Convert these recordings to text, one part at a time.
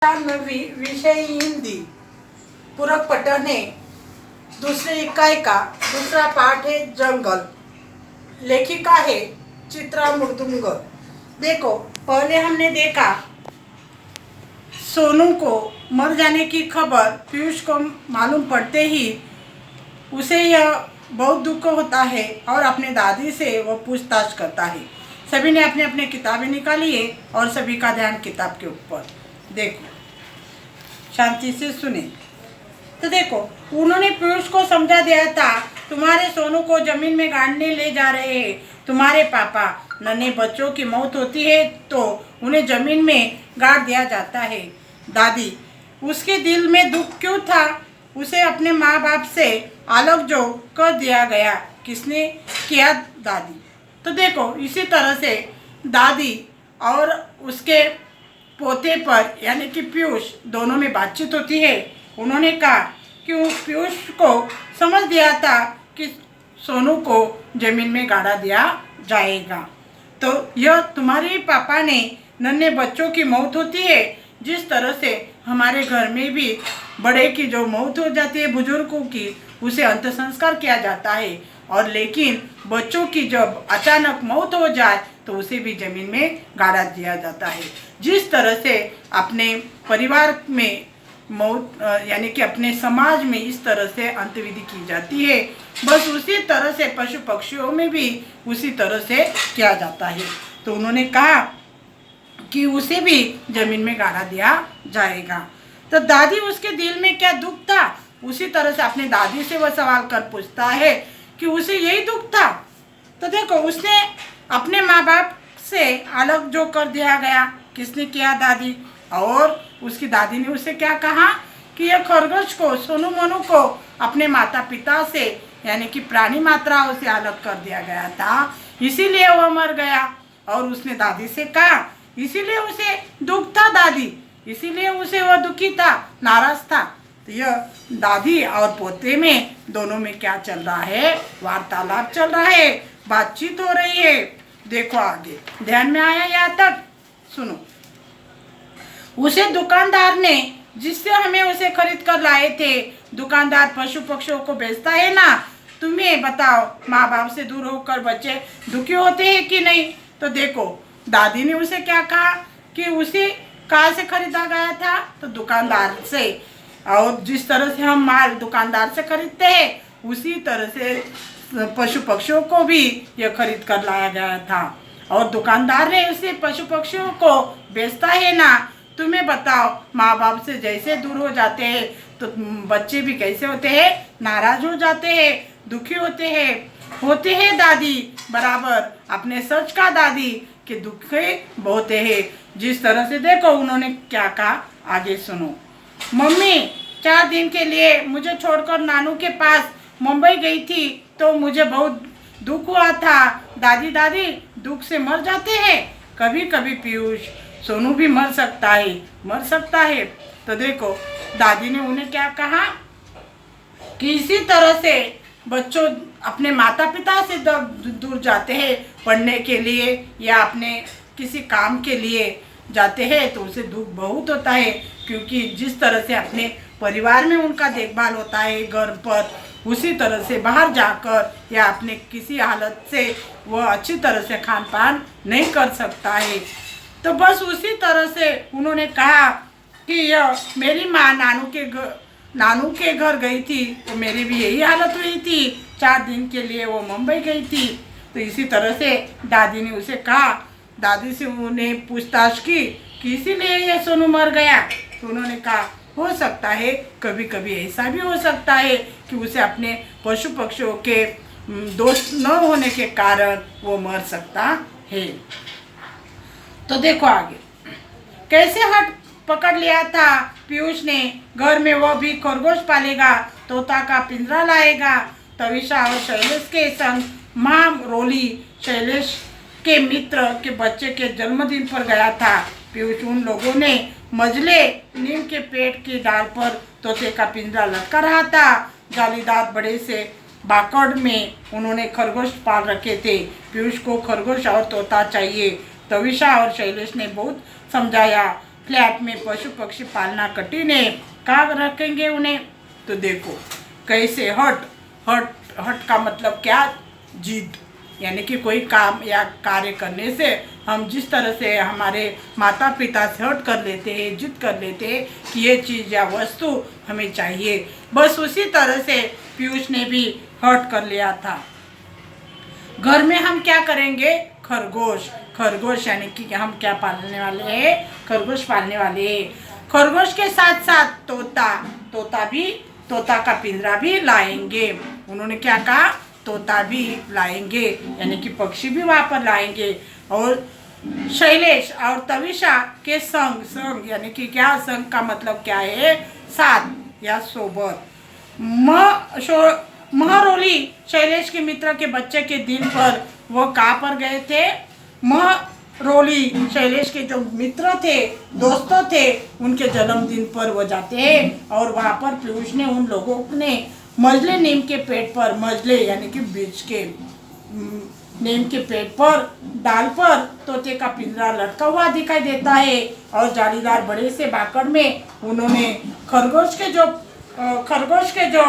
विषय हिंदी पूरक पठन है। दूसरी इकाई का दूसरा पाठ है जंगल। लेखिका है चित्रा मुर्दुंगर। देखो, पहले हमने देखा सोनू को मर जाने की खबर पीयूष को मालूम पड़ते ही उसे यह बहुत दुख होता है और अपने दादी से वो पूछताछ करता है। सभी ने अपने अपने किताबें निकाली है और सभी का ध्यान किताब के ऊपर। देखो, शांति से सुने। तो देखो, उन्होंने पीयूष को समझा दिया था, तुम्हारे सोनू को जमीन में गाड़ने ले जा रहे हैं तुम्हारे पापा। नन्हे बच्चों की मौत होती है तो उन्हें जमीन में गाड़ दिया जाता है। दादी, उसके दिल में दुख क्यों था? उसे अपने माँ बाप से अलग जो कर दिया गया किसने किया? दादी। तो देखो, इसी तरह से दादी और उसके पोते पर यानी कि पीयूष दोनों में बातचीत होती है। उन्होंने कहा कि पीयूष को समझ दिया था कि सोनू को जमीन में गाड़ा दिया जाएगा। तो यह तुम्हारे पापा ने नन्हे बच्चों की मौत होती है, जिस तरह से हमारे घर में भी बड़े की जो मौत हो जाती है बुजुर्गों की, उसे अंत संस्कार किया जाता है। और लेकिन बच्चों की जब अचानक मौत हो जाए तो उसे भी जमीन में गाड़ा दिया जाता है। जिस तरह से अपने परिवार में मौत यानी कि अपने समाज में इस तरह से अंत्यविधि की जाती है, बस उसी तरह से पशु पक्षियों में भी उसी तरह से किया जाता है। तो उन्होंने कहा कि उसे भी जमीन में गाड़ा दिया जाएगा। तो दादी, उसके दिल में क्या दुख था? उसी तरह से अपने दादी से वह सवाल कर पूछता है कि उसे यही दुख था। तो देखो, उसने अपने माँ बाप से अलग जो कर दिया गया किसने किया? दादी। और उसकी दादी ने उसे क्या कहा कि यह खरगोश को, सोनू मोनू को अपने माता पिता से यानी कि प्राणी मात्राओं से अलग कर दिया गया था, इसीलिए वह मर गया। और उसने दादी से कहा इसीलिए उसे दुख था दादी, इसीलिए उसे वह दुखी था, नाराज था। तो यह दादी और पोते में दोनों में क्या चल रहा है? वार्तालाप चल रहा है, बातचीत हो रही है। देखो आगे, ध्यान में आया? यहाँ तक सुनो। उसे दुकानदार ने, जिससे हमें उसे खरीद कर लाए थे, दुकानदार पशु पक्षियों को बेचता है ना। तुम्हें बताओ, माँ बाप से दूर होकर बच्चे दुखी होते हैं कि नहीं? तो देखो, दादी ने उसे क्या कहा कि उसे कहाँ से खरीदा गया था? तो दुकानदार से। और जिस तरह से हम माल दुकानदार से खरीदते हैं, उसी तरह से पशु पक्षियों को भी यह खरीद कर लाया गया था। और दुकानदार ने उसे पशु पक्षियों को बेचता है ना। तुम्हें बताओ, माँ बाप से जैसे दूर हो जाते हैं तो बच्चे भी कैसे होते हैं? नाराज हो जाते हैं, दुखी होते हैं दादी बराबर अपने सच का दादी के दुखे बहुत है। जिस तरह से देखो, उन्होंने क्या कहा आगे सुनो। मम्मी 4 दिन के लिए मुझे छोड़कर नानू के पास मुंबई गई थी तो मुझे बहुत दुख हुआ था। दादी दादी दुख से मर जाते हैं। कभी कभी पीयूष, सोनू भी मर सकता है। तो देखो, दादी ने उन्हें क्या कहा कि इसी तरह से बच्चों अपने माता पिता से दूर जाते हैं पढ़ने के लिए या अपने किसी काम के लिए जाते हैं तो उसे दुख बहुत होता है, क्योंकि जिस तरह से अपने परिवार में उनका देखभाल होता है घर पर, उसी तरह से बाहर जाकर या अपने किसी हालत से वह अच्छी तरह से खान पान नहीं कर सकता है। तो बस उसी तरह से उन्होंने कहा कि यह मेरी माँ नानू के घर गई थी तो मेरी भी यही हालत हुई थी। 4 दिन के लिए वो मुंबई गई थी। तो इसी तरह से दादी ने उसे कहा, दादी से उन्हें पूछताछ की कि इसीलिए ये सोनू मर गया। तो उन्होंने कहा हो सकता है, कभी कभी ऐसा भी हो सकता है कि उसे अपने पशु पक्षियों के दोस्त न होने के कारण वो मर सकता है। तो देखो आगे, कैसे हट पकड़ लिया था पीयूष ने। घर में वह भी खरगोश पालेगा, तोता का पिंजरा लाएगा। तविषा और शैलेश के संग माँ रोली शैलेश के मित्र के बच्चे के जन्मदिन पर गया था। पीयूष उन लोगों ने मजले नीम के पेड़ की डाल पर तोते का पिंजरा लटका रहा था। जालीदार बड़े से बाकड़ में उन्होंने खरगोश पाल रखे थे। पीयूष को खरगोश और तोता चाहिए। तविषा और शैलेश ने बहुत समझाया फ्लैट में पशु पक्षी पालना कठिन है, कहाँ रखेंगे उन्हें? तो देखो कैसे हट हट हट का मतलब क्या? जिद, यानी कि कोई काम या कार्य करने से हम जिस तरह से हमारे माता पिता से हट कर लेते हैं, जिद कर लेते हैं कि ये चीज़ या वस्तु हमें चाहिए, बस उसी तरह से पीयूष ने भी हट कर लिया था। घर में हम क्या करेंगे? खरगोश। खरगोश यानी कि हम क्या पालने वाले हैं? खरगोश पालने वाले हैं। खरगोश के साथ साथ तोता का पिंजरा भी लाएंगे। उन्होंने क्या कहा? तोता भी लाएंगे, यानी कि पक्षी भी वहाँ पर लाएंगे। और शैलेश और तविषा के संग यानी कि क्या? संग का मतलब क्या है? साथ या सोबत। महरोली शैलेश के मित्र के बच्चे के दिन पर वो कहाँ पर गए थे? महरोली शैलेश के जो मित्र थे, दोस्तों थे, उनके जन्मदिन पर वो जाते हैं और वहाँ पर पीयूष ने उन लोगों ने मजले नीम के पेड़ पर, मजले यानी कि बीज के नीम के पेड़ पर डाल पर तोते का पिंजरा लटका हुआ दिखाई देता है और जालीदार बड़े से बाकड़ में उन्होंने खरगोश के जो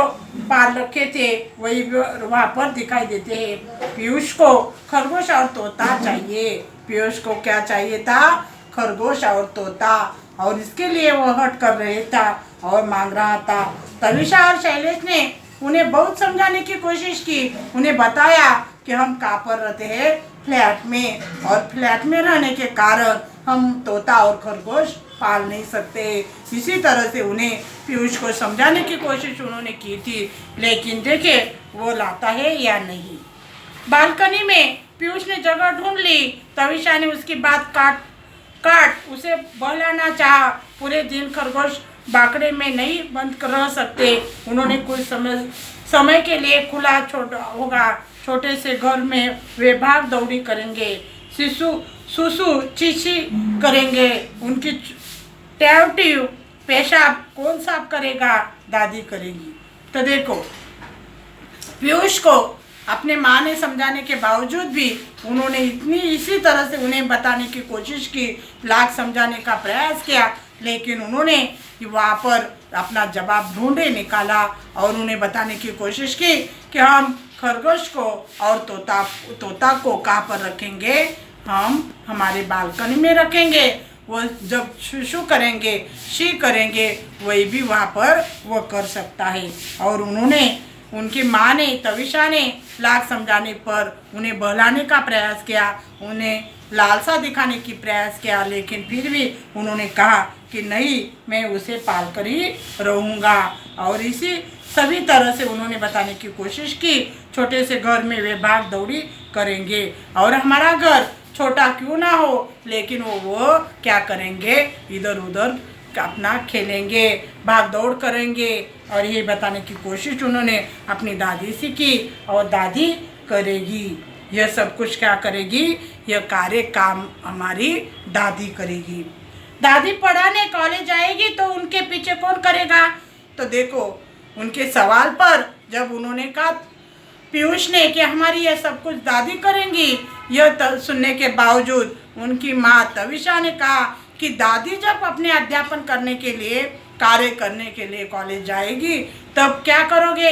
पाल रखे थे वही वहाँ पर दिखाई देते हैं। पीयूष को खरगोश और तोता चाहिए। पीयूष को क्या चाहिए था? खरगोश और तोता, और इसके लिए वो हट कर रहे था और मांग रहा था। तविषा और शैलेश ने उन्हें बहुत समझाने की कोशिश की, उन्हें बताया कि हम कहाँ पर रहते हैं? फ्लैट में, और फ्लैट में रहने के कारण हम तोता और खरगोश पाल नहीं सकते। इसी तरह से उन्हें पीयूष को समझाने की कोशिश उन्होंने की थी, लेकिन देखे वो लाता है या नहीं। बालकनी में पीयूष ने जगह ढूंढ ली। तविषा ने उसकी बात काट उसे बहलाना चाहा। पूरे दिन खरगोश बाकड़े में नहीं बंद कर रह सकते। उन्होंने कुछ समय के लिए खुला छोड़ा होगा। छोटे से घर में वे भाग दौड़ी करेंगे, सुसु चीची करेंगे। उनकी टैवटिव पेशाब कौन साफ करेगा? दादी करेगी। तो देखो पीयूष को अपने माँ ने समझाने के बावजूद भी उन्होंने इसी तरह से उन्हें बताने की कोशिश की, लाख समझाने का प्रयास किया, लेकिन उन्होंने वहाँ पर अपना जवाब ढूंढे निकाला और उन्हें बताने की कोशिश की कि हम खरगोश को और तोता को कहाँ पर रखेंगे? हम हमारे बालकनी में रखेंगे। वो जब शू करेंगे, शी करेंगे, वही भी वहाँ पर वो कर सकता है। और उनकी माँ ने, तविषा ने लाख समझाने पर उन्हें बहलाने का प्रयास किया, उन्हें लालसा दिखाने की प्रयास किया, लेकिन फिर भी उन्होंने कहा कि नहीं, मैं उसे पाल कर ही रहूँगा। और इसी सभी तरह से उन्होंने बताने की कोशिश की। छोटे से घर में वे भाग दौड़ी करेंगे और हमारा घर छोटा क्यों ना हो, लेकिन वो क्या करेंगे? इधर उधर अपना खेलेंगे, भाग दौड़ करेंगे। और ये बताने की कोशिश उन्होंने अपनी दादी से की और दादी करेगी। यह सब कुछ क्या करेगी? यह कार्य काम हमारी दादी करेगी। दादी पढ़ाने कॉलेज जाएगी तो उनके पीछे कौन करेगा? तो देखो उनके सवाल पर जब उन्होंने कहा पीयूष ने कि हमारी यह सब कुछ दादी करेंगी, यह सुनने के बावजूद उनकी माँ तविषा ने कहा कि दादी जब अपने अध्यापन करने के लिए, कार्य करने के लिए कॉलेज जाएगी तब क्या करोगे?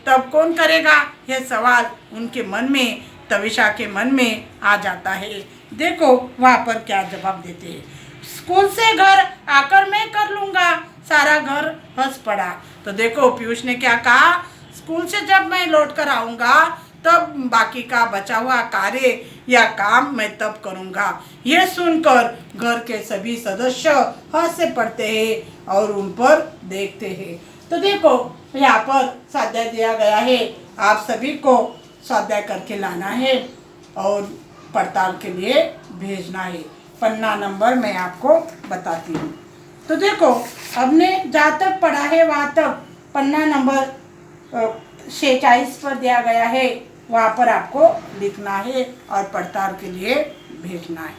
तब कौन करेगा? यह सवाल उनके मन में, तविषा के मन में आ जाता है। देखो वहाँ पर क्या जवाब देते हैं। स्कूल से घर आकर मैं कर लूँगा, सारा घर हंस पड़ा। तो देखो पीयूष ने क्या कहा? स्कूल से जब मैं लौट कर आऊँगा तब बाकी का बचा हुआ कार्य या काम मैं तब करूँगा। यह सुनकर घर के सभी सदस्य हंस से पड़ते हैं और उन पर देखते हैं। तो देखो यहाँ पर स्वाध्याय दिया गया है, आप सभी को स्वाध्याय करके लाना है और पड़ताल के लिए भेजना है। पन्ना नंबर मैं आपको बताती हूँ। तो देखो हमने जहाँ तक पढ़ा है वहाँ तक पन्ना नंबर 46 पर दिया गया है, वहाँ पर आपको लिखना है और पड़ताल के लिए भेजना है।